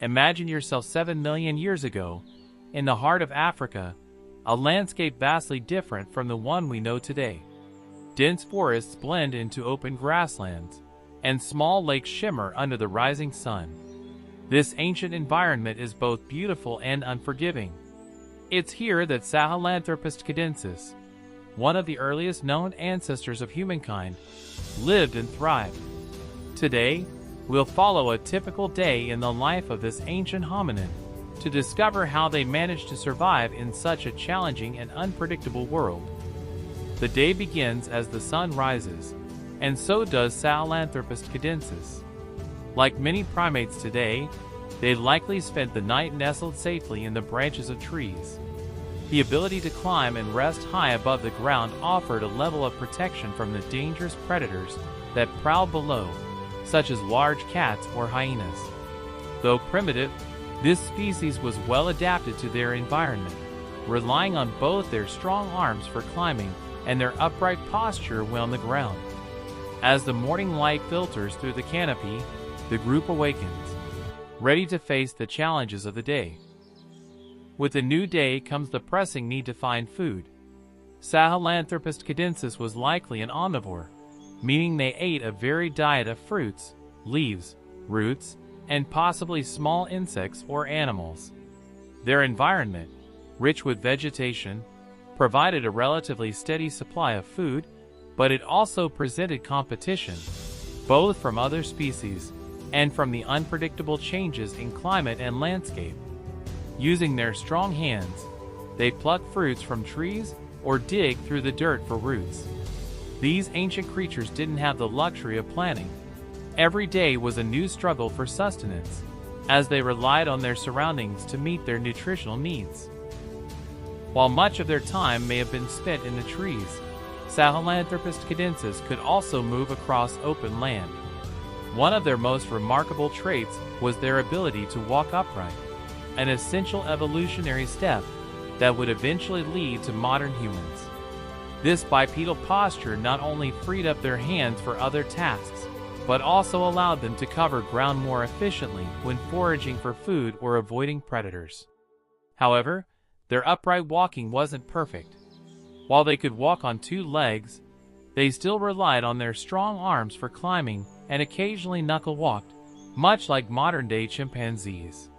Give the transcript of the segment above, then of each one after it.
Imagine yourself 7 million years ago, in the heart of Africa, a landscape vastly different from the one we know today. Dense forests blend into open grasslands, and small lakes shimmer under the rising sun. This ancient environment is both beautiful and unforgiving. It's here that Sahelanthropus Tchadensis, one of the earliest known ancestors of humankind, lived and thrived. Today, we'll follow a typical day in the life of this ancient hominin to discover how they managed to survive in such a challenging and unpredictable world. The day begins as the sun rises, and so does Sahelanthropus Tchadensis. Like many primates today, they likely spent the night nestled safely in the branches of trees. The ability to climb and rest high above the ground offered a level of protection from the dangerous predators that prowled below, such as large cats or hyenas. Though primitive, this species was well adapted to their environment, relying on both their strong arms for climbing and their upright posture when on the ground. As the morning light filters through the canopy, the group awakens, ready to face the challenges of the day. With the new day comes the pressing need to find food. Sahelanthropus Tchadensis was likely an omnivore, meaning they ate a varied diet of fruits, leaves, roots, and possibly small insects or animals. Their environment, rich with vegetation, provided a relatively steady supply of food, but it also presented competition, both from other species and from the unpredictable changes in climate and landscape. Using their strong hands, they pluck fruits from trees or dig through the dirt for roots. These ancient creatures didn't have the luxury of planning. Every day was a new struggle for sustenance, as they relied on their surroundings to meet their nutritional needs. While much of their time may have been spent in the trees, Sahelanthropus Tchadensis could also move across open land. One of their most remarkable traits was their ability to walk upright, an essential evolutionary step that would eventually lead to modern humans. This bipedal posture not only freed up their hands for other tasks, but also allowed them to cover ground more efficiently when foraging for food or avoiding predators. However, their upright walking wasn't perfect. While they could walk on two legs, they still relied on their strong arms for climbing and occasionally knuckle-walked, much like modern-day chimpanzees.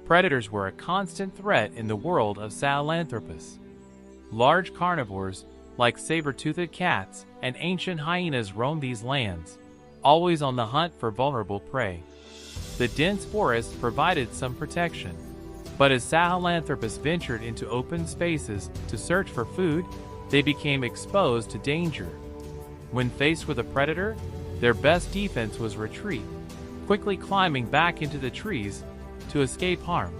Predators were a constant threat in the world of Sahelanthropus. Large carnivores, like saber-toothed cats and ancient hyenas, roamed these lands, always on the hunt for vulnerable prey. The dense forest provided some protection, but as Sahelanthropus ventured into open spaces to search for food, they became exposed to danger. When faced with a predator, their best defense was retreat, quickly climbing back into the trees to escape harm.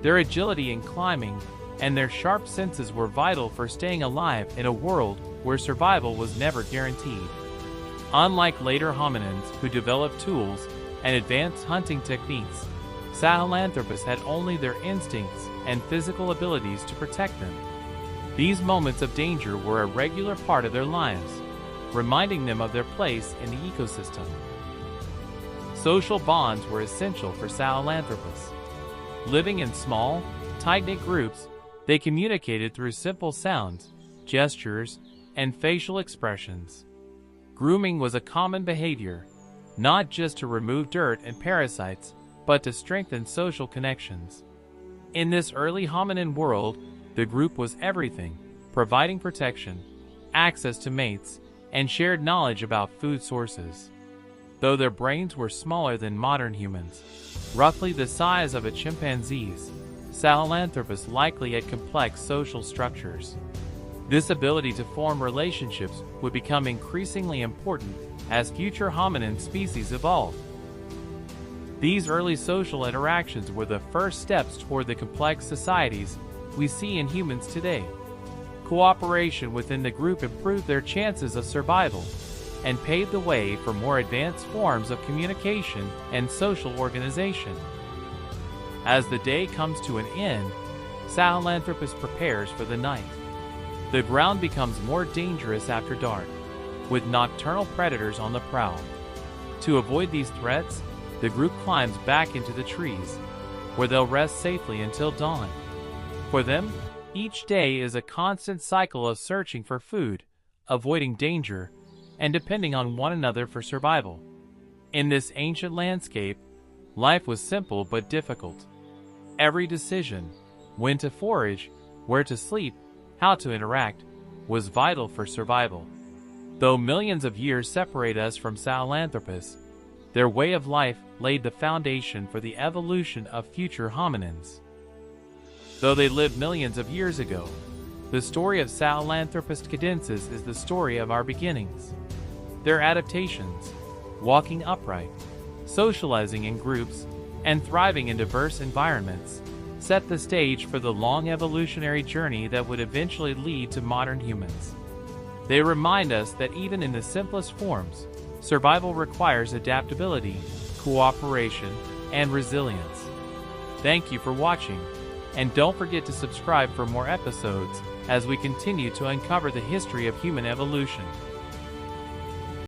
Their agility in climbing and their sharp senses were vital for staying alive in a world where survival was never guaranteed. Unlike later hominins who developed tools and advanced hunting techniques, Sahelanthropus had only their instincts and physical abilities to protect them. These moments of danger were a regular part of their lives, reminding them of their place in the ecosystem. Social bonds were essential for Sahelanthropus. Living in small, tight-knit groups, they communicated through simple sounds, gestures, and facial expressions. Grooming was a common behavior, not just to remove dirt and parasites, but to strengthen social connections. In this early hominin world, the group was everything, providing protection, access to mates, and shared knowledge about food sources. Though their brains were smaller than modern humans, roughly the size of a chimpanzee's, Sahelanthropus likely had complex social structures. This ability to form relationships would become increasingly important as future hominin species evolved. These early social interactions were the first steps toward the complex societies we see in humans today. Cooperation within the group improved their chances of survival and paved the way for more advanced forms of communication and social organization. As the day comes to an end, Sahelanthropus prepares for the night. The ground becomes more dangerous after dark, with nocturnal predators on the prowl. To avoid these threats, the group climbs back into the trees, where they'll rest safely until dawn. For them, each day is a constant cycle of searching for food, avoiding danger, and depending on one another for survival. In this ancient landscape, life was simple but difficult. Every decision, when to forage, where to sleep, how to interact, was vital for survival. Though millions of years separate us from Sahelanthropus, their way of life laid the foundation for the evolution of future hominins. Though they lived millions of years ago, the story of Sahelanthropus Tchadensis is the story of our beginnings. Their adaptations, walking upright, socializing in groups, and thriving in diverse environments, set the stage for the long evolutionary journey that would eventually lead to modern humans. They remind us that even in the simplest forms, survival requires adaptability, cooperation, and resilience. Thank you for watching, and don't forget to subscribe for more episodes as we continue to uncover the history of human evolution.